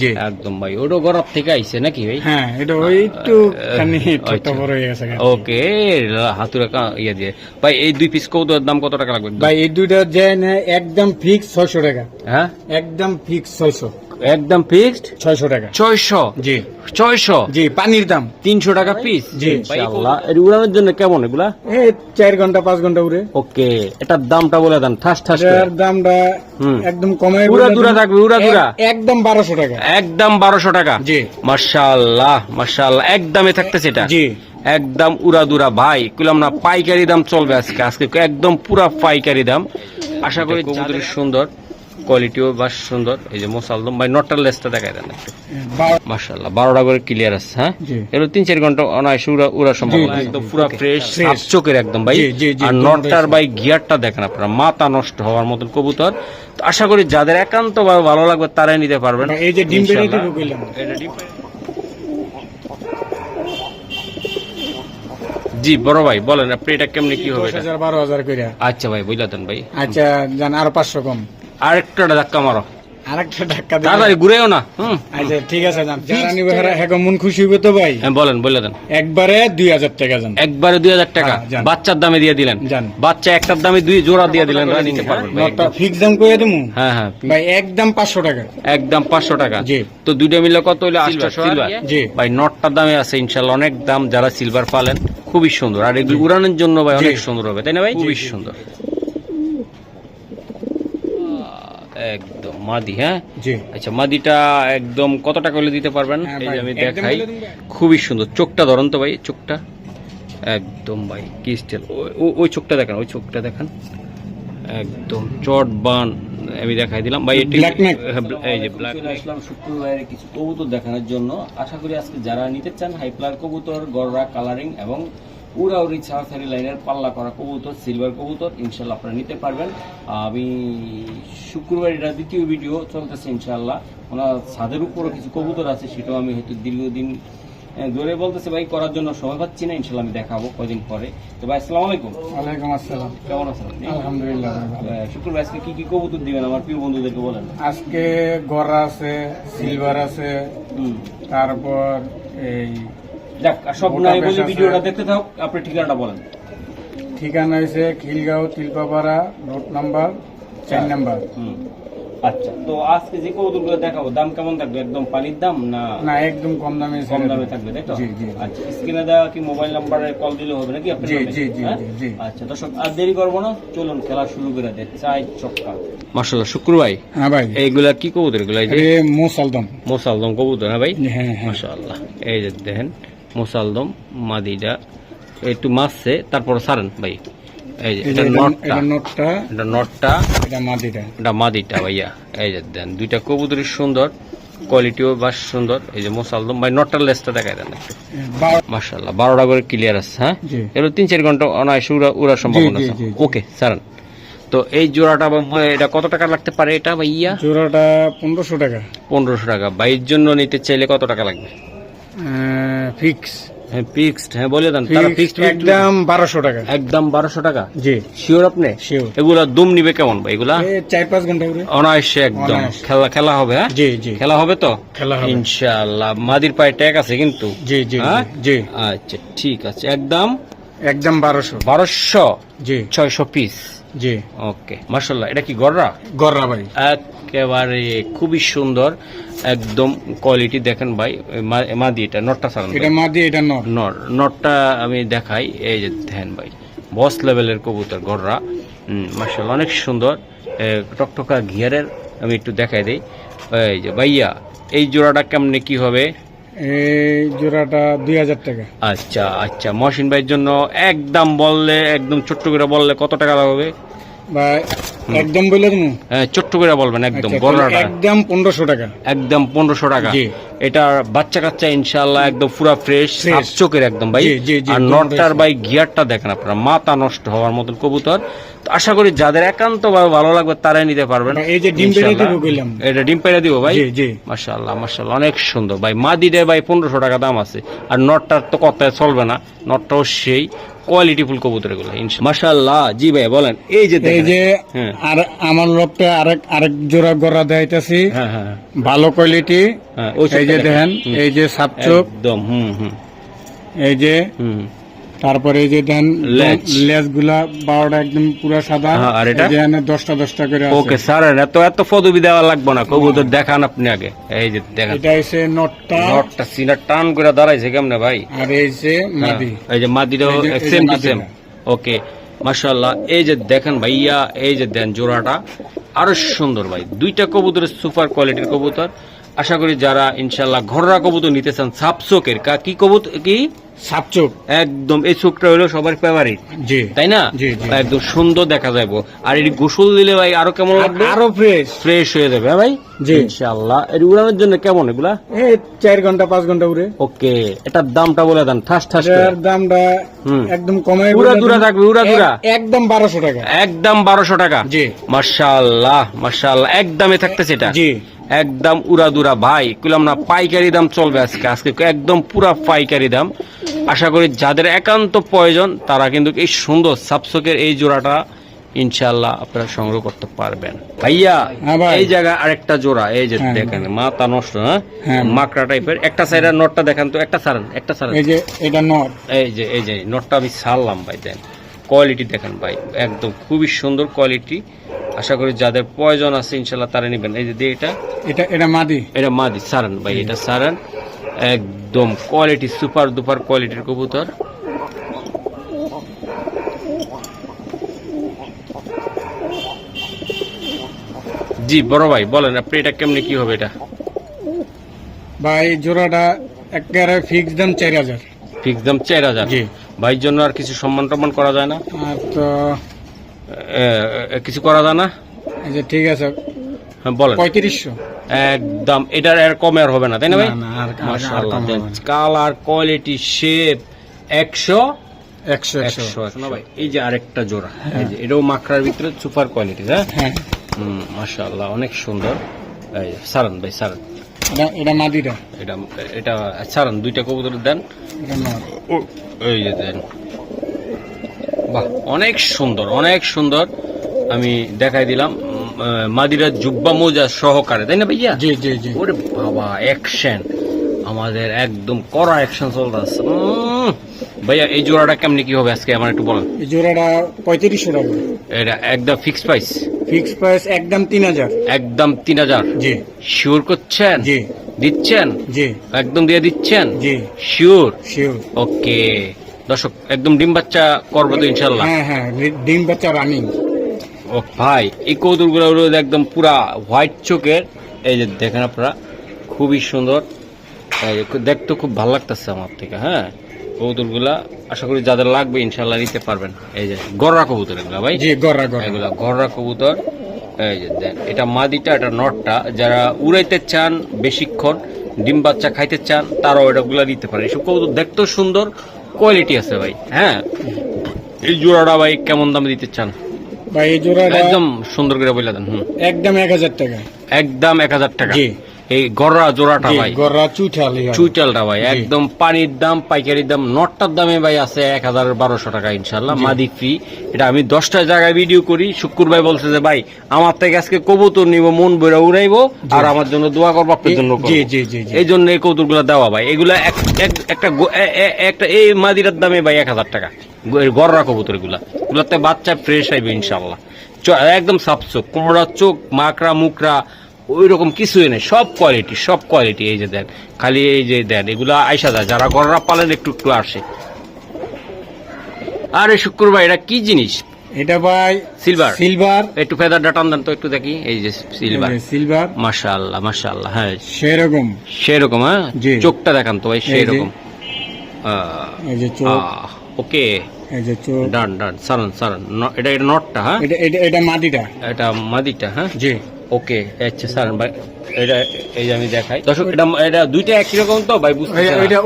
জি একদম ভাই, ওটা গরব থেকে আইছে নাকি ভাই? হ্যাঁ, এটা ওই একটু খানি ছোট বড় হয়ে গেছে। ওকে, হাতুড়া ইয়ে দিয়ে ভাই, এই 2 পিস কবুতরের দাম কত টাকা লাগবে? ভাই এই দুইটা যে একদম ফিক্স 600 টাকা। হ্যাঁ, একদম ফিক্স 600। একদম ফিক্সড 600 টাকা। 600? জি 600? জি, পানির দাম 300 টাকা পিস। জি। ইনশাআল্লাহ। এর উড়ানোর জন্য কেমন এগুলা? এই 4 ঘন্টা 5 ঘন্টা উড়ে। ওকে, এটার দামটা বলে দেন ঠাস ঠাস করে। এর দামটা একদম কমে উড়া দুরা থাকবে, উড়া দুরা একদম 1200 টাকা। একদম 1200 টাকা। জি মাশাআল্লাহ মাশাআল্লাহ, একদমই থাকতেছে এটা। জি একদম উড়াদুরা ভাই, কইলাম না পাইকারি দাম চলবে আজকে। আজকে একদম পুরা পাইকারি দাম। আশা করি কবুতরের সুন্দর, কোয়ালিটিও বেশ সুন্দর। এই যে মোসালদম ভাই, নটার লেসটা দেখাই দেন একটু। মাশাআল্লাহ, 12টা করে ক্লিয়ার আছে। হ্যাঁ, এর 3-4 ঘন্টা অনায়াসে উড়া সম্ভব। একদম পুরা ফ্রেশ, সাফ চোখের একদম ভাই। আর নটার ভাই গিয়ারটা দেখেন আপনারা, মাথা নষ্ট হওয়ার মতন কবুতর। তো আশা করি যাদের একান্ত ভালো লাগবে তারাই নিতে পারবেন। এই যে ডিম বেরিয়ে দিব কইলাম। জি বড় ভাই বলেন, আপনি এটা কেমনে কি হবে? 10,000 12,000 কইরা। আচ্ছা ভাই, বুঝলা দেন ভাই। আচ্ছা জান, আর 500 কম। আরেকটা ধাক্কা মারো, আরেকটা ধাক্কা দিন। তাড়াতাড়ি ঘুরেও না। আচ্ছা ঠিক আছে জান, যারা নিবে হ্যাঁ মন খুশি হবে তো ভাই। বলেন, বলে দেন। একবারে 2000 টাকা জান। একবারে 2000 টাকা যান। বাচ্চার দামে দিয়ে দিলেন। যান। বাচ্চা একটার দামে 2 জোড়া দিয়ে দিলেন, নিতে পারবেন ভাই। নটা ফিক্স দাম কইয়া দিমু। হ্যাঁ হ্যাঁ, ভাই একদম 500 টাকা। একদম 500 টাকা। জি। তো দুইটা মিলে কত হইলো? 800 সিলভার। জি ভাই নটটার দামে আছে ইনশাআল্লাহ অনেক দাম। যারা সিলভার পালেন খুবই সুন্দর, আর এগুলো উড়ানোর জন্য ভাই অনেক সুন্দর হবে, তাই না ভাই? খুবই সুন্দর একদম মাদি। হ্যাঁ জি। আচ্ছা, মাদিটা একদম কত টাকা হলে দিতে পারবেন? এই যে আমি একদম দেখাই, বলে দিন ভাই। খুবই সুন্দর। চোখটা ধরুন তো ভাই, চোখটা একদম ভাই ক্রিস্টাল। ওই চোখটা দেখেন, ওই চোখটা দেখেন, একদম চট বান। আমি দেখাই দিলাম ভাই। এই যে ব্ল্যাক আসলাম শুক্রবারে কিছু কবুতর দেখানোর জন্য। আশা করি আজকে যারা নিতে চান হাইপ্লার কবুতর, গররা কালারিং এবং উড়াউড়ি ছাড়াছাড়ি লাইনের পাল্লা করা কবুতর, সিলভার কবুতর, ইনশাল্লাহ আপনারা নিতে পারবেন। আমি শুক্রবার এটা দ্বিতীয় ভিডিও চলতেছে ইনশাল্লাহ। ওনার ছাদের উপরও কিছু কবুতর আছে, সেটাও আমি হয়তো দীর্ঘদিন ধরে বলতেছে ভাই করার জন্য সময় পাচ্ছি না। ইনশাল্লাহ আমি দেখাবো কয়দিন পরে। তো ভাই আসসালামু আলাইকুম। ওয়ালাইকুম আসসালাম। কেমন আছেন আপনি? আলহামদুলিল্লাহ ভালো। শুক্রবার আজকে কি কি কবুতর দিবেন আমার প্রিয় বন্ধুদেরকে বলেন। আজকে গররা আছে, সিলভার আছে, তারপর এই যাক, সব নাই বলে ভিডিওটা দেখতে থাক। আপনি ঠিকানাটা বলেন। ঠিকানা হয়েছে Khilgaon Tilpapara, road number 4 number. আচ্ছা, তো আজকে যে কবুতরগুলো দেখাবো দাম কেমন থাকবে? একদম পানির দাম না না, একদম কম দামে। কম দামে থাকবে, তাই তো? জি জি। আচ্ছা, স্ক্রিনে দেওয়া কি মোবাইল নাম্বারে কল দিলে হবে নাকি আপনার? জি জি জি জি। আচ্ছা দর্শক, আর দেরি করবো না, চলুন খেলা শুরু করে দেয়। চাই চক্কা মাশাআল্লাহ। শুক্রবার হ্যাঁ ভাই, এইগুলা কি কবুতর? এগুলা এই যে মোসালদম। মোসালদম কবুতর। হ্যাঁ ভাই, হ্যাঁ হ্যাঁ মাশাআল্লাহ। এই যে দেখেন মোসালদম মাদিটা একটু মারছে, তারপর সারেন ভাই। এই যে এটা নটটা, এটা নটটা, এটা মাদিটা, এটা মাদিটা ভাইয়া। এই যে দেন দুইটা কবুতরই সুন্দর, কোয়ালিটিও বেশ সুন্দর। এই যে মোসালদম ভাই, নটটার লেসটা দেখাই দেন একটু। মাশাআল্লাহ, 12টা করে ক্লিয়ার আছে। হ্যাঁ, এর 3-4 ঘন্টা অনায়াসে উড়া সম্ভাবনা আছে। ওকে সারেন। তো এই জোড়াটা এটা কত টাকা লাগতে পারে? এটা ভাইয়া জোড়াটা 1500 টাকা। 1500 টাকা। ভাইয়ের জন্য নিতে চাইলে কত টাকা লাগবে? ফিক্স। হ্যাঁ ফিক্সড, হ্যাঁ বলে দেন। তারা ফিক্সড একদম 1200 টাকা। একদম 1200 টাকা। জি শিওর আপনি? শিওর। এগুলা দুম নিবে কেমন ভাই? এগুলা 4-5 ঘন্টা করে অনায়াসে একদম খেলা হবে। হ্যাঁ জি জি, খেলা হবে তো খেলা হবে ইনশাআল্লাহ। মাদির পায়ে ট্যাগ আছে কিন্তু। জি জি জি। আচ্ছা ঠিক আছে, একদম 1200। জি 600 পিস। জি ওকে মাশাআল্লাহ। এটা কি গররা? গররা ভাই, একেবারে খুবই সুন্দর, একদম কোয়ালিটি দেখেন ভাই। মাদি এটা নটটা সারান, এটা মাদি, এটা নটটা আমি দেখাই। এই যে দেখেন ভাই, বস লেভেলের কবুতর গররা। মাশাআল্লাহ অনেক সুন্দর, টকটকা ঘিয়ারের। আমি একটু দেখাই দেই। এই যে ভাইয়া, এই জোড়াটা কেমনে কি হবে? এই জোড়াটা 2000 টাকা। আচ্ছা আচ্ছা, মহসিন ভাইয়ের জন্য একদম বললে, একদম ছোট্ট করে বললে কত টাকা লাগবে? ভাই একদম বলে দিমু? হ্যাঁ ছোট্ট করে বলবেন একদম। গররাটা একদম 1500 টাকা। একদম 1500 টাকা। এটা বাচ্চা কাচ্চা ইনশাআল্লাহ একদম পুরা ফ্রেশ, সাফ চোখের একদম ভাই। আর নটটার ভাই গিয়ারটা দেখেন আপনারা, মাথা নষ্ট হওয়ার মতন কবুতর। তো আশা করি যাদের একান্ত ভালো লাগবে তারাই নিতে পারবেন। এই যে ডিম পেড়ে দিব কইলাম, এটা ডিম পেড়ে দিব ভাই। জি জি মাশাআল্লাহ মাশাআল্লাহ অনেক সুন্দর ভাই। মাদিরে ভাই 1500 টাকা দাম আছে। আর নটটার তো কথায় চলবে না, নটটাও সেই কোয়ালিটি ফুল কবুতর এগুলো মাশাআল্লাহ। জি ভাই বলেন। এই যে এই দেখেন। যে হ্যাঁ আর আমার লোকটা আরেক জোড়া গড়া দেখাইতেছি, হ্যাঁ হ্যাঁ ভালো কোয়ালিটি। হ্যাঁ, ওই এই যে চোখটা দেখেন, হুম, এই যে সাপচোক, একদম এই যে হুম তারপরে এই যে দেখেন লেজ। লেজ গুলা 12টা একদম পুরা সাদা। হ্যাঁ, আর এটা? এই যে এখানে 10টা করে আছে। ওকে স্যার, এত পদবি দেওয়া লাগবে না, কবুতর দেখান আপনি আগে। এই যে দেখেন এটা এসে নটটা, নটটা সিনা টান করে দাঁড়াইছে কেমনে ভাই। আর এই যে মাদি। এই যে মাদিরাও এই যে সেম টু মাদিরা। সেম। ওকে মাশাআল্লাহ। এই যে দেখেন ভাইয়া, এই যে দেন জোড়াটা আরো সুন্দর ভাই। দুইটা কবুতরের সুপার কোয়ালিটির কবুতর। আশা করি যারা ইনশাআল্লাহ ঘররা কবুতর নিতে চান, সাপচোকের কি কবুতর কি সাপচোক, একদম এই চোখটা হলো সবার ফেভারিট, জি তাই না? জি, জি। একদম সুন্দর দেখা যাবে। আর এটি গোসল দিলে ভাই আরো কেমন লাগবে, আরো ফ্রেশ। ফ্রেশ হয়ে যাবে। হ্যাঁ ভাই, জি। ইনশাআল্লাহ। এর উড়ানোর জন্য কেমন এগুলা? এই 4 ঘন্টা 5 ঘন্টা উড়ে। ওকে, এটার দামটা বলে দেন ঠাস ঠাস করে। এর দামটা হুম। একদম কমে উড়াদুরা থাকবে, উড়াদুরা একদম 1200 টাকা। একদম 1200 টাকা। জি। মাশাআল্লাহ মাশাআল্লাহ, একদমে থাকতেছে এটা। জি। একদম উড়াদুরা ভাই, কইলাম না পাইকারি দাম চলবে আজকে একদম পুরা পাইকারি দাম। আশা করি যাদের একান্ত প্রয়োজন তারা কিন্তু এই সুন্দর সাপসকের এই জোড়াটা ইনশাআল্লাহ আপনারা সংগ্রহ করতে পারবেন। ভাইয়া হ্যাঁ ভাই। এই জায়গায় আরেকটা জোড়া, এই যে হ্যাঁ। দেখেন মাথা নষ্ট, হ্যাঁ হ্যাঁ। মাকড়া টাইপের। একটা সাইডের নটটা দেখান তো, একটা সারান। এই যে এটা নর। এই যে নটটা আমি ছাড়লাম ভাই, দেন কোয়ালিটি দেখেন ভাই, একদম খুবই সুন্দর কোয়ালিটি। আশা করি যাদের প্রয়োজন আছে ইনশাআল্লাহ তারা নেবেন। এই যে দিয়ে এটা মাদি। এটা মাদি সারান ভাই, এটা সারান, একদম কোয়ালিটি সুপার দুপার কোয়ালিটির কবুতর। জি বড় ভাই বলেন, আপনি এটা কেমনে কি হবে এটা? ভাই জোড়াটা একেবারে ফিক্স দাম 4000। ফিক্স দাম 4000। জি। ভাইয়ের জন্য আর কিছু সম্মান টম্মান করা যায় না? আর তো কিছু করা যায় না? এই যে ঠিক আছে, হ্যাঁ বলেন। 3500। একদম এটার এর কমে আর হবে না, তাই না ভাই? না, না, আর মাশাআল্লাহ, কম হবে না। কালার কোয়ালিটি শেপ 100 100 শোনা ভাই। এই যে আরেকটা জোড়া, এই যে এটাও মাকড়ার ভিতরে সুপার কোয়ালিটি। হ্যাঁ হ্যাঁ, মাশাআল্লাহ, অনেক সুন্দর। এই যে সারান ভাই, সারান। এটা মাদিটা। এটা এটা সারান, দুইটা কবুতর দেন। এটা নর। এই যে দেন, বাহ অনেক সুন্দর, অনেক সুন্দর। আমি দেখাই দিলাম মাদিরা জুব্বা মোজা সহকারে, তাই না ভাইয়া? জি জি জি। ওরে বাবা, অ্যাকশন, আমাদের একদম কড়া অ্যাকশন চলতেছে। ভাইয়া এই জোড়াটা কেমনি কি হবে আজকে আমার একটু বলেন। এই জোড়াটা 3500 টাকা। এটা একদম ফিক্স প্রাইস? ফিক্স প্রাইস একদম 3000। একদম 3000? জি। শিওর করছেন? জি। দিচ্ছেন? জি একদম দিয়ে দিচ্ছেন? জি। শিওর? শিওর। ওকে দর্শক, একদম ডিম বাচ্চা করবো তো ইনশাল্লাহ? হ্যাঁ হ্যাঁ, ডিম বাচ্চা রানিং। ও ভাই, এই কৌতুকগুলো হলো একদম পুরা হোয়াইট চোখের। এই যে দেখেন আপনারা, খুবই সুন্দর, দেখতে খুব ভালো লাগতেছে আমার থেকে। হ্যাঁ কবুতরগুলা আশা করি যাদের লাগবে ইনশাল্লাহ নিতে পারবেন। এই যে গররা কবুতর এগুলা ভাই, জি গররা গররা। এগুলা গররা কবুতর। এই যে দেন, এটা মাদিটা, এটা নটটা। যারা উড়াইতে চান বেশিক্ষণ, ডিম বাচ্চা খাইতে চান, তারাও এটাগুলা নিতে পারে। এসব কবুতর দেখতেও সুন্দর, কোয়ালিটি আছে ভাই। হ্যাঁ এই জোড়াটা ভাই কেমন দামে দিতে চান? ভাই এই জোড়াটা একদম সুন্দর করে বলে দেন। একদম 1000 টাকা। একদম 1000 টাকা। জি। এই গররা জোড়াটা ভাই, গররা চুইঠালি। চুইটালটা ভাই, জি। একদম পানির দাম, পাইকারি দাম। নটটার দামে ভাই আছে 1200 টাকা ইনশাল্লাহ, মাদি ফ্রি। এটা আমি 10টা জায়গায় ভিডিও করি। শুক্কুর ভাই বলছে যে ভাই আমার থেকে আজকে কবুতর নিব, মন বইরা উড়াইবো, আর আমার জন্য দোয়া করবো, আপনার জন্য করবো। জি জি জি জি। এই জন্য এই কবুতরগুলো দেওয়া ভাই। এগুলা একটা এই মাদিরার দামে ভাই 1000 টাকা। গররা কবুতর এগুলাতে বাচ্চা ফ্রেশ আইবে ইনশাল্লাহ। একদম সাপচোক, কোমড়া চোখ, মাকড়া মুকড়া ওই রকম কিছুই নেই, সব কোয়ালিটি, সব কোয়ালিটি। এই যে দেন, খালি এই যে দেন, এগুলা আইসা যায় যারা গররা পালেন একটু একটু আসে। আরে শুক্র ভাই, এটা কি জিনিস? এটা ভাই সিলভার। সিলভার। একটু ফেদার ডাটান দেন তো একটু দেখি। এই যে সিলভার, সিলভার। মাশাআল্লাহ মাশাআল্লাহ। হ্যাঁ সেরকম সেরকম। হ্যাঁ জি। চোখটা দেখান তো ভাই, এই যে। সেরকম। এই যে চোখ। ওকে এই যে চোখ। ডান ডান, সারান সারান। এটা নটটা। হ্যাঁ এটা মাদিটা। এটা মাদিটা। হ্যাঁ জি। ওকে আচ্ছা সারান ভাই, এটা এই যে আমি দেখাই দর্শক, এটা দুইটা একই রকম তো ভাই, বুঝতে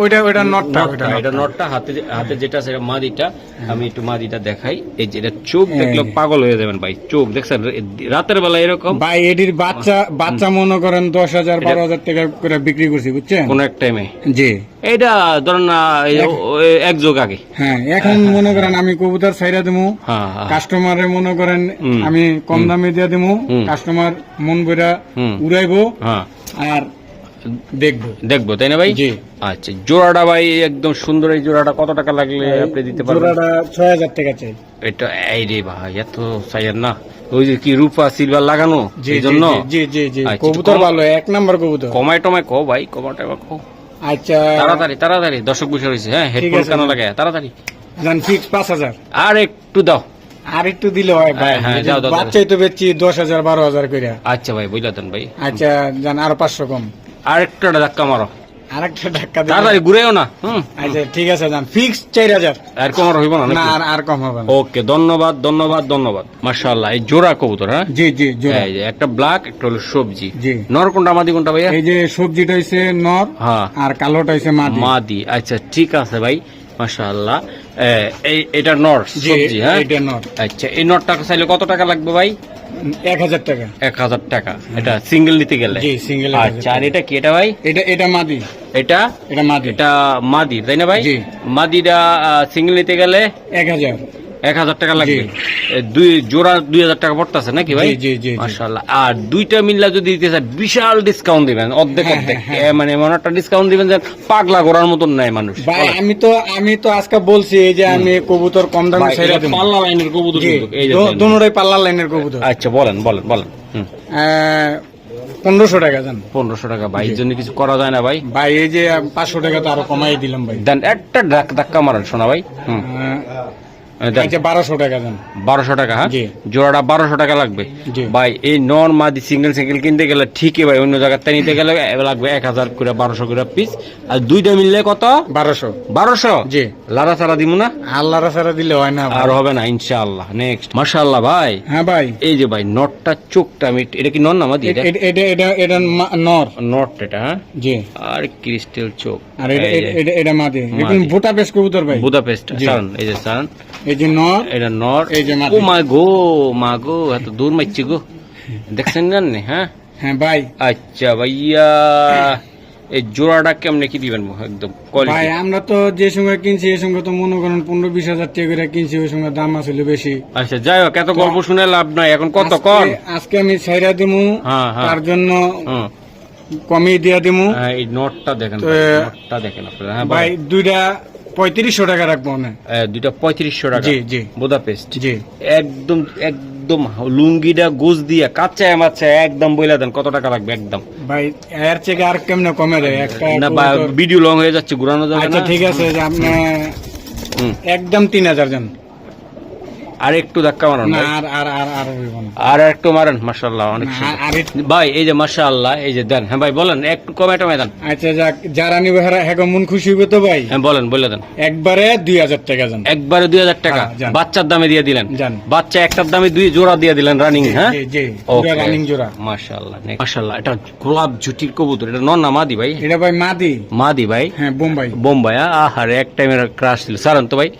ওইটা নটটা, এটা নটটা, হাতে যেটা আছে এটা মাদিটা। আমি একটু মাদিটা দেখাই। এই যে এটা চোখ দেখলে পাগল হয়ে যাবেন ভাই, চোখ দেখছেন রাতের বেলা এরকম ভাই। এটির বাচ্চা মনে করেন 10,000 12,000 টাকা করে বিক্রি করছি, বুঝছেন, কোন এক টাইমে। জি, এটা ধরেন না এক যোগ আগে। হ্যাঁ, এখন মনে করেন আমি কবুতর ছাইরা দেবো, হ্যাঁ কাস্টমারে মনে করেন আমি কম দামে দিয়ে দেবো, কাস্টমার মন বইরা উড়াইবো হ্যাঁ, আর দেখবো, তাই না ভাই? জি। আচ্ছা, জোড়াটা ভাই একদম সুন্দর। এই জোড়াটা কত টাকা লাগলে আপনি দিতে পারবেন? জোড়াটা 6,000 টাকা চাই। এটা এই রে ভাই, এত চাইয়ের না। ওই যে কি রূপা সিলভার লাগানো, এই জন্য। জি জি জি, আচ্ছা, কবুতর ভালো, এক নাম্বার কবুতর। কমায় টমায় কো ভাই, কমায় টমায় কো। আচ্ছা, তাড়াতাড়ি দর্শক বসে রয়েছে। হ্যাঁ, হেডফোন কেন লাগায়, তাড়াতাড়ি। জান ফিক্স 5,000। আর একটু দাও, আর একটু দিলে হয় ভাই। হ্যাঁ, যাও, দাও। বাচ্চাই তো বেচছি 10,000 12,000 করে। আচ্ছা ভাই, বুঝলা দেন ভাই। আচ্ছা, জান আরো 500 কম। আর একটা ধাক্কা মারো, আরেকটা ধাক্কা দিলে। তাড়াতাড়ি ঘুরেও না। আচ্ছা ঠিক আছে, জান ফিক্স 4,000। আর কম হইব না? না, আর কম হবে না। ওকে, ধন্যবাদ ধন্যবাদ ধন্যবাদ। মাশাআল্লাহ, এই জোড়া কবুতর। হ্যাঁ জি জি, জোড়া। এই যে একটা ব্ল্যাক, একটা হলো সবজি। জি। নর কোনটা, মাদি কোনটা ভাইয়া? এই যে সবজিটা হইছে নর, হ্যাঁ, আর কালোটা হইছে মাদি। মাদি। আচ্ছা ঠিক আছে ভাই, মাশাআল্লাহ। এটা নর সবজি। হ্যাঁ, এটা নর। আচ্ছা, এই নরটা চাইলে কত টাকা লাগবে ভাই? 1,000 টাকা। 1,000 টাকা। এটা সিঙ্গেল নিতে গেলে? জি, সিঙ্গেল। আচ্ছা, আর এটা কি? এটা ভাই এটা মাদি। এটা মাদি। এটা মাদি, তাই না ভাই? জি। মাদিটা সিঙ্গেল নিতে গেলে 1,000। 1,000 টাকা লাগবে। দুই জোড়া 2,000 টাকা পড়তেছে নাকি ভাই? জি জি, মাশাআল্লাহ। আর দুইটা মিল্লা যদি দিতে চান, বিশাল ডিসকাউন্ট দিবেন, অর্ধেক। মানে এমন একটা ডিসকাউন্ট দিবেন যে পাগলা করার মতন নাই মানুষ। ভাই আমি তো আজকে বলছি এই যে আমি কবুতর কম দামে ছেড়ে দেব। পাল্লা লাইনের কবুতর কিন্তু, এই যে দোনোটাই পাল্লা লাইনের কবুতর। আচ্ছা, বলেন। 1500 টাকা জান। 1500 টাকা ভাই, এর জন্য কিছু করা যায় না ভাই? ভাই এই যে 500 টাকা তো আরো কমাই দিলাম ভাই। দেন একটা ধাক্কা মারেন শোনা ভাই। আচ্ছা 1200 টাকা জান। 1200 টাকা। হ্যাঁ, জি। জোড়াটা 1200 টাকা লাগবে জি। ভাই। এই নন মাদি সিঙ্গেল কিনতে গেলে ঠিকই ভাই, অন্য জায়গাতে নিতে গেলে লাগবে 1,000 করে, 1200 করে পিস। আর দুইটা মিললে কত? 1200। জি। লারা সারা দিব না? আল্লাহর সারা দিলে হয় না আর হবে না ইনশাআল্লাহ। নেক্সট। মাশাআল্লাহ ভাই। হ্যাঁ ভাই, এই যে ভাই নটটা, চোখটা, আমি এটা কি নন না মাদি? এটা নর। নট এটা। হ্যাঁ, জি। আর ক্রিস্টাল চোখ। আর এটা মাদি। এখন বুদাপেস্ট কবুতর ভাই। বুদাপেস্ট সান, এই যে সান, এই যে নর, এটা নর। এই যে মাদি। ও মা গো, এত দূর মাইছি গো, দেখছেন না? হ্যাঁ হ্যাঁ ভাই। আচ্ছা ভাইয়া, এই জোড়াটা কেমনে কি দিবেন একদম? ভাই আমরা তো যে সঙ্গে কিনছি এই সঙ্গে তো মনে করেন 15-20 হাজার টাকা করে কিনছি, ওই সঙ্গে দাম আসলে বেশি। আচ্ছা যাই হোক, এত গল্প শুনে লাভ নাই, এখন কত কম? আজকে আমি ছাইরা দিমু, তার জন্য কমই দিয়া দিমু। এই নোটটা দেখেন, নোটটা দেখেন আপনারা। হ্যাঁ ভাই, দুইটা 3500 টাকা রাখবো না? দুইটা 3500 টাকা। জি জি, বুদাপেস্ট। জি। একদম লুঙ্গিটা গোজ দিয়া কাঁচা মাছা একদম বইলা দেন কত টাকা লাগবে একদম? ভাই এর থেকে আর কেমনে কমে দেয় একটা না, ভিডিও লং হয়ে যাচ্ছে, ঘুরানো যাবে না। আচ্ছা ঠিক আছে, যে আপনি একদম 3,000 জান। আর একটু ধাক্কা মারেন না, ভাই। আর হইব না। আর একটু মারেন, মাশাআল্লাহ, অনেক সুন্দর ভাই। এই যে মাশাআল্লাহ, এই যে দেন। হ্যাঁ ভাই বলেন, একটু কমে টমে দেন। আচ্ছা যাক, যারা নিবে হ্যাঁ মন খুশি হবে তো ভাই। হ্যাঁ বলেন, বলে দেন। একবারে 2,000 টাকা জান। একবারে 2,000 টাকা বাচ্চার দামে দিয়ে দিলেন। বাচ্চা একটার দামে 2 জোড়া দিয়ে দিলেন রানিং। হ্যাঁ জি, পুরো রানিং জোড়া। মাশাআল্লাহ, মাশাআল্লাহ। এটা গোলাপ জুটির কবুতর, এটা নন না মাদি ভাই? এটা ভাই মাদি। মাদি ভাই? হ্যাঁ, বোম্বাই। আহারে, এক টাইমের ক্রাশ ছিল। সারান তো ভাই,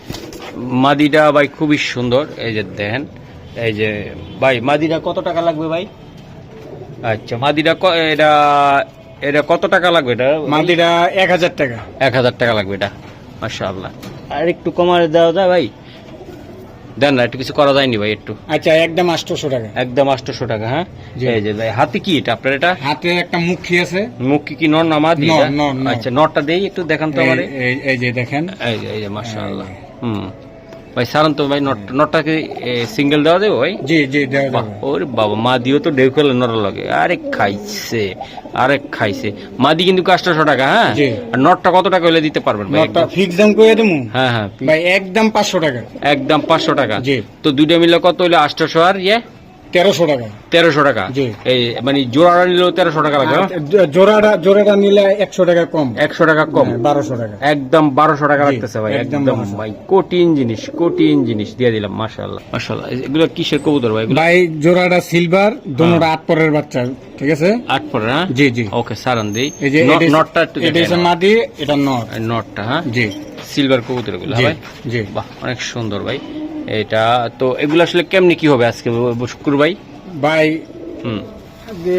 মাদিটা ভাই খুবই সুন্দর। এই যে দেখেন, এই যে ভাই মাদিটা কত টাকা লাগবে ভাই? আচ্ছা, মাদিটা এটা কত টাকা লাগবে? এটা মাদিটা 1,000 টাকা। 1,000 টাকা লাগবে এটা। মাশাআল্লাহ, আর একটু কমায় দেওয়া যায় ভাই? দেন না, একটু কিছু করা যায়নি ভাই একটু? আচ্ছা, একদম 800 টাকা। একদম 800 টাকা। হ্যাঁ, এই যে ভাই হাতে কি এটা আপনার? এটা হাতে একটা মুখী আছে। মুখী কি নর না মাদি? নর। আচ্ছা, নরটা দেই একটু দেখান তো আমারে। এই যে দেখেন, এই যে মাশাআল্লাহ। ভাই সারান তো ভাই, নটটাকে সিঙ্গেল দেওয়া দেবো ভাই? জি দেওয়া যাবে। ওরে বাবা, মাদিও তো ঢেউ খেলে নর লাগে। আরে খাইছে মাদি কিন্তু 800 টাকা। হ্যাঁ, আর নটটা কত টাকা হলে দিতে পারবেন ভাই? নটটা ফিক্স দাম করে দেবো। হ্যাঁ ভাই, একদম 500 টাকা। একদম 500 টাকা। জি। তো দুইটা মিলে কত হইলো? 800 আর 1300 টাকা। 1300 টাকা। জি। এই মানে জোড়াটা নিলেও 1300 টাকা লাগবে না? জোড়াটা নিলে 100 টাকা কম। 100 টাকা কম। 1200 টাকা। একদম 1200 টাকা জি, লাগতেছে ভাই। একদম একদম 1200 ভাই কঠিন জিনিস দিয়ে দিলাম। মাশাআল্লাহ মাশাআল্লাহ। এগুলো কিসের কবুতর ভাই এগুলো? ভাই জোড়াটা সিলভার, দোনোটা 8 পরের বাচ্চা, ঠিক আছে? 8 পরে না? জি জি। ওকে সারান দেই। এই যে নটটা একটু এটা হচ্ছে মাদি, এটা নর। নটটা হ্যাঁ জি সিলভার কবুতর এগুলো জি ভাই। জি। বাহ অনেক সুন্দর ভাই। এটা তো এগুলো আসলে কেমনি কি হবে আজকে শুক্র ভাই? ভাই হুম যে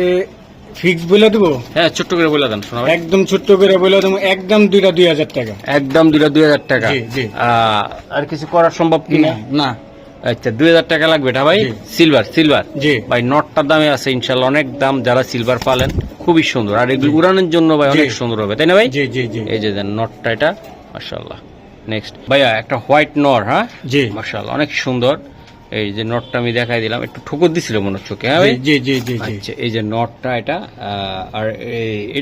ফিক্স বলে দেবো, হ্যাঁ ছোট্ট করে বলে দেন শোনা ভাই। একদম ছোট্ট করে বলে দেবো, একদম দুইটা 2000 টাকা। একদম 2000 টাকা। জি, জি। আর কিছু করা সম্ভব কি না? না। আচ্ছা 2000 টাকা লাগবে এটা ভাই। জি। সিলভার জি ভাই নটটার দামে আছে ইনশাল্লাহ অনেক দাম। যারা সিলভার পালেন খুবই সুন্দর, আর এগুলো উড়ানোর জন্য ভাই জি। অনেক সুন্দর হবে, তাই না ভাই? জি জি জি এই যে দেন নটটা এটা মাশাআল্লাহ। নেক্সট ভাইয়া একটা হোয়াইট নর, হ্যাঁ জি মাশাআল্লাহ অনেক সুন্দর। এই যে নটটা আমি দেখাই দিলাম, একটু ঠুকুর দিছিল মনে হচ্ছে চোখে, হ্যাঁ ভাই? জি জি জি জি। আচ্ছা এই যে নটটা এটা আর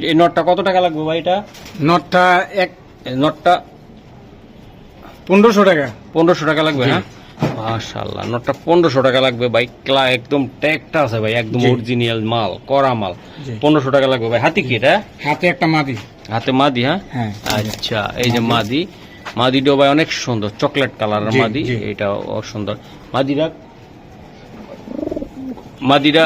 এই নটটা কত টাকা লাগবে ভাই এটা? নটটা এই নটটা 1500 টাকা। 1500 টাকা লাগবে, জি। হ্যাঁ মাশাআল্লাহ। নটটা 1500 টাকা লাগবে ভাই। একদম ট্যাগটা আছে ভাই, একদম জি। অরিজিনাল মাল, করা মাল। জি। 1500 টাকা লাগবে ভাই। হাতি কি এটা? হাতে একটা মাদি। হাতে মাদি, হ্যাঁ হ্যাঁ। আচ্ছা এই যে মাদিটাও ভাই অনেক সুন্দর, চকলেট কালারের জি, মাদি। জি। এটাও সুন্দর। মাদিরা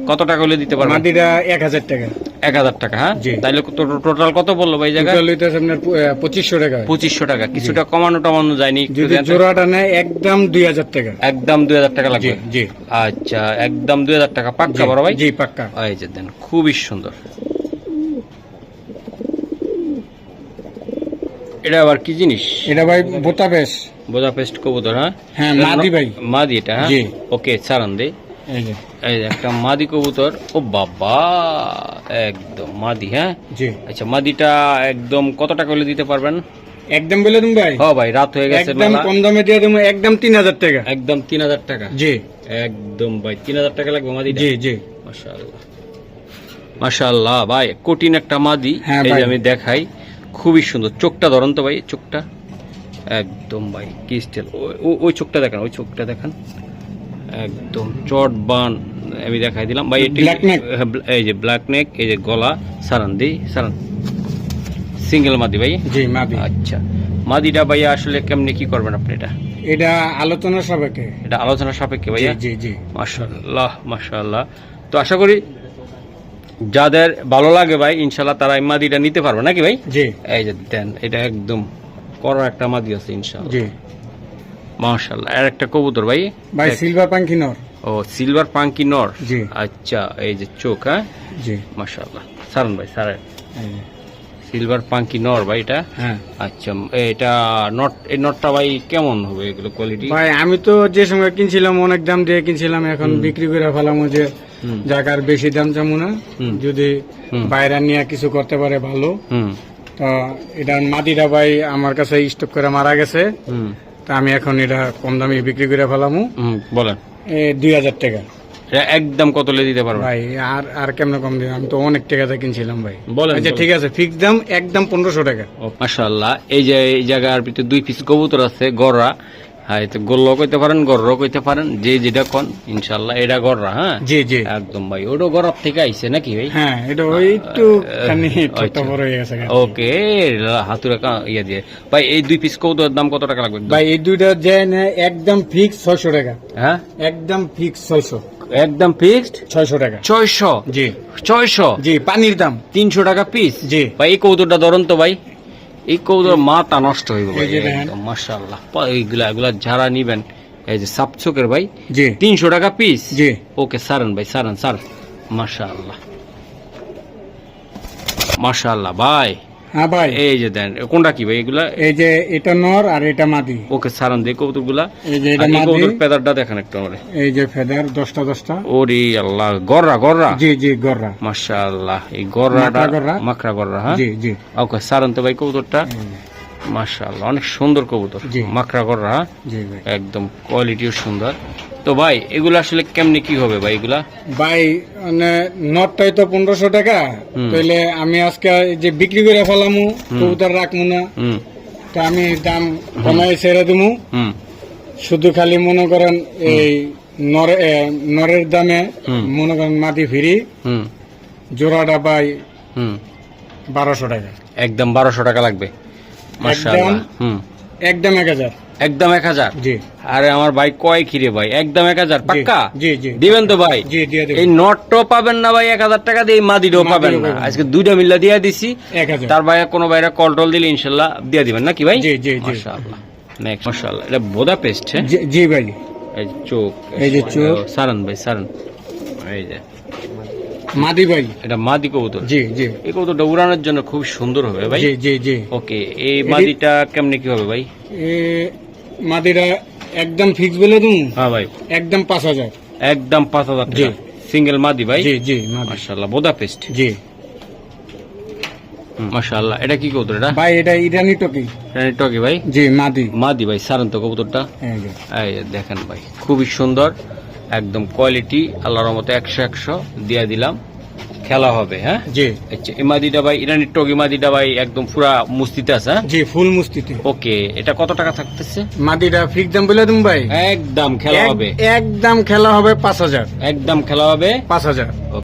কত টাকা হলে দিতে পারবেন? মাদিটা 1000 টাকা। 1000 টাকা, হ্যাঁ জি। তাইলে টোটাল কত বললো ভাই জায়গা? টোটাল হইতেছে আপনার 2500 টাকা। 2500 টাকা। কিছুটা কমানো টমানো যায়নি একটু যদি দেন তো? জোড়াটা নেয় একদম 2000 টাকা। একদম 2000 টাকা জি লাগবে। জি আচ্ছা একদম 2000 টাকা পাক্কা বড় ভাই? জি পাক্কা। এই যে দেন খুবই সুন্দর। এটা আবার কি জিনিস? এটা ভাই বোতাবেশ। বোদাপেস্ট কবুতর, হ্যাঁ হ্যাঁ, মাদি ভাই। মাদি এটা, হ্যাঁ জি। ওকে সারান দে। এই যে এই যে একটা মাদি কবুতর। ও বাবা একদম মাদি, হ্যাঁ জি। আচ্ছা মাদিটা একদম কত টাকা হলে দিতে পারবেন? একদম বলে দিন ভাই, ও ভাই রাত হয়ে গেছে, একদম মেলা। কম দামে দিয়ে দেবো, একদম 3000 টাকা। একদম 3000 টাকা। জি একদম ভাই 3000 টাকা লাগবে মাদিটা। জি জি। মাশাআল্লাহ মাশাআল্লাহ ভাই কঠিন একটা মাদি। হ্যাঁ এই যে ভাই। আমি দেখাই, খুবই সুন্দর। চোখটা ধরুন তো ভাই, চোখটা একদম ভাই কি স্টাইল। ওই চোখটা দেখেন, ওই চোখটা দেখেন, একদম চট বান। আমি দেখাই দিলাম ভাই। Black neck। এই যে ব্ল্যাক নেক, এই যে গলা। সারান দিই সারান। সিঙ্গেল মাদি ভাই? জি মাদি। আচ্ছা মাদিটা ভাইয়া আসলে কেমনে কি করবেন আপনি এটা? এটা আলোচনা সাপেক্ষে। এটা আলোচনা সাপেক্ষে জি ভাইয়া? জি জি। মাশাআল্লাহ মাশাআল্লাহ। তো আশা করি যাদের ভালো লাগে ভাই ইনশাআল্লাহ তারা এই মাদিটা নিতে পারবে নাকি ভাই? জি এই যে দেন এটা একদম কড়া একটা মাদি আছে ইনশাআল্লাহ। জি মাশাআল্লাহ। আর একটা কবুতর ভাই? ভাই সিলভার পাঙ্কি নর। ও সিলভার পাঙ্কি নর। জি। আচ্ছা এই যে চোখ, হ্যাঁ জি মাশাআল্লাহ। সারান ভাই সারেন। এই যে। সিলভার পাঙ্কি নর ভাই এটা? হ্যাঁ আচ্ছা এটা নট, এই নটটা ভাই কেমন হবে এগুলো কোয়ালিটি? ভাই আমি তো যে সময় কিনছিলাম অনেক দাম দিয়ে কিনছিলাম, এখন বিক্রি করে ফেলাম যে হুম। জায়গার বেশি দাম চামু না, হুম। যদি হুম। বাইরে নিয়ে কিছু করতে পারে ভালো। হুম তো এটা মাদিটা ভাই আমার কাছে স্টক করে মারা গেছে, হুম তা আমি এখন এটা কম দামে বিক্রি করে ফেলামু। হুম বলেন 2000 টাকা। এটা একদম কত লে দিতে পারবেন? ভাই আর আর কেমনে কম দিন, আমি তো অনেক টাকাতে কিনছিলাম ভাই। বলেন, আচ্ছা বলেন। ঠিক আছে, ফিক্স দাম একদম 1500 টাকা। মাশাআল্লাহ। এই যে এই জায়গার ভিতরে 2 পিস কবুতর আছে গররা, হ্যাঁ এটা গোল্লাও কইতে পারেন, গররাও কইতে পারেন, যে যেটা কোন ইনশাআল্লাহ এটা গররা, হ্যাঁ জি জি। একদম ভাই। ওটা গরর থেকে আইছে নাকি ভাই? হ্যাঁ এটা ওই একটু খানি ছোট আচ্ছা। বড় হয়ে গেছে। ওকে হাতুরা ইয়ে দিয়ে ভাই। এই 2 পিস কবুতরের দাম কত টাকা লাগবে? ভাই এই দুইটা যে একদম ফিক্স 600 টাকা। হ্যাঁ একদম ফিক্স 600। একদম ফিক্সড 600 টাকা। 600। জি 600 জি। পানির দাম 300 টাকা পিস। জি। ভাই এই কবুতরটা ধরুন তো ভাই, এই কবুতর মাথা নষ্ট হইব ভাই এই যে দেখেন। একদম মাশাআল্লাহ। এগুলা যারা নিবেন এই যে সাপচোকের ভাই জি 300 টাকা পিস। জি। ওকে সারান ভাই সারান সার। মাশাআল্লাহ মাশাআল্লাহ ভাই। হ্যাঁ ভাই এই যে দেন কোনটা কি ভাই এগুলা? এই যে এটা নর আর এটা মাদি। ওকে সারান দে কবুতরগুলা। এই যে এটা আর এই মাদি। কবুতর পেদারটা দেখেন একটু আমারে। এই যে ফেদার 10টা। ওরে আল্লাহ গররা গররা। জি জি গররা। মাশাআল্লাহ এই গররাটা মাকড়া গররা। মাকড়া গররা, হ্যাঁ জি জি। ওকে সারান তো ভাই কবুতরটা। মাশাআল্লাহ অনেক সুন্দর কবুতর, জি। মাকড়া গররা, হ্যাঁ? জি ভাই। একদম কোয়ালিটিও সুন্দর। তো ভাই এগুলো আসলে কেমনে কি হবে ভাই এগুলা? ভাই মানে নটটাই তো 1500 টাকা, হুম। তাহলে আমি আজকে যে বিক্রি করে ফেলামু, কবুতর রাখবো না, হুম তো আমি দাম কমাই ছেড়ে দিমু। হুম শুধু খালি মনে করেন এই নরের দামে হুম। মনে করেন মাটি ফ্রি, হুম জোড়াটা পাই হুম 1200 টাকা, একদম 1200 টাকা লাগবে মাশাআল্লাহ। হুম একদম 1000। একদম 1000। জি আরে আমার ভাই কয় খিরে ভাই, একদম 1000 পাক্কা জি জি দিবেন তো ভাই? জি দিয়ে দেব। এই নটটাও পাবেন না ভাই 1000 টাকা দিয়ে, এই মাদিটাও পাবেন না। আজকে দুইটা মিল্লা দিয়ে দিছি। 1000। তার ভাই কোনো ভাইরা কল টল দিলে ইনশাল্লাহ দিয়ে দিবেন নাকি ভাই? জি জি জি মাশাআল্লাহ। নেক্সট মাশাআল্লাহ, এটা বোদা পেস্ট। হ্যাঁ জি ভাই, এই যে চোখ, এই যে চোখ। সারান ভাই সারান, এই যে মাদি ভাই। এটা মাদি কবুতর। জি জি এই কবুতরটা উড়ানোর জন্য খুব সুন্দর হবে ভাই। জি জি জি। ওকে, এই মাদিটা কেমনে কি হবে ভাই? এ মাদিরা একদম ফিক্স বলে তুমি, হ্যাঁ ভাই একদম 5000। একদম 5000 জি। টাকা সিঙ্গেল মাদি ভাই। জি জি মাদি। মাশাআল্লাহ বোদা পেস্ট। জি মাশাআল্লাহ, এটা কি কবুতর? এটা ভাই এটা ইরানি টকি। রানী টকি ভাই। জি মাদি। মাদি ভাই, সারান তো কবুতরটা। এই যে। এই যে দেখেন ভাই, খুবই সুন্দর, একদম কোয়ালিটি, আল্লাহর রহমতে 100 দিয়ে দিলাম, খেলা হবে। হ্যাঁ জি আচ্ছা, এই মাদিটা ভাই, ইরানি টকি মাদিটা ভাই একদম পুরা মুস্তিতে আছে। হ্যাঁ? জি ফুল মুস্তিতে। ওকে, এটা কত টাকা থাকতেছে? মাদিরা ফিক্স দাম বলে তুমি ভাই, একদম খেলা হবে, একদম খেলা হবে 5000। একদম খেলা হবে। 5000। ওকে।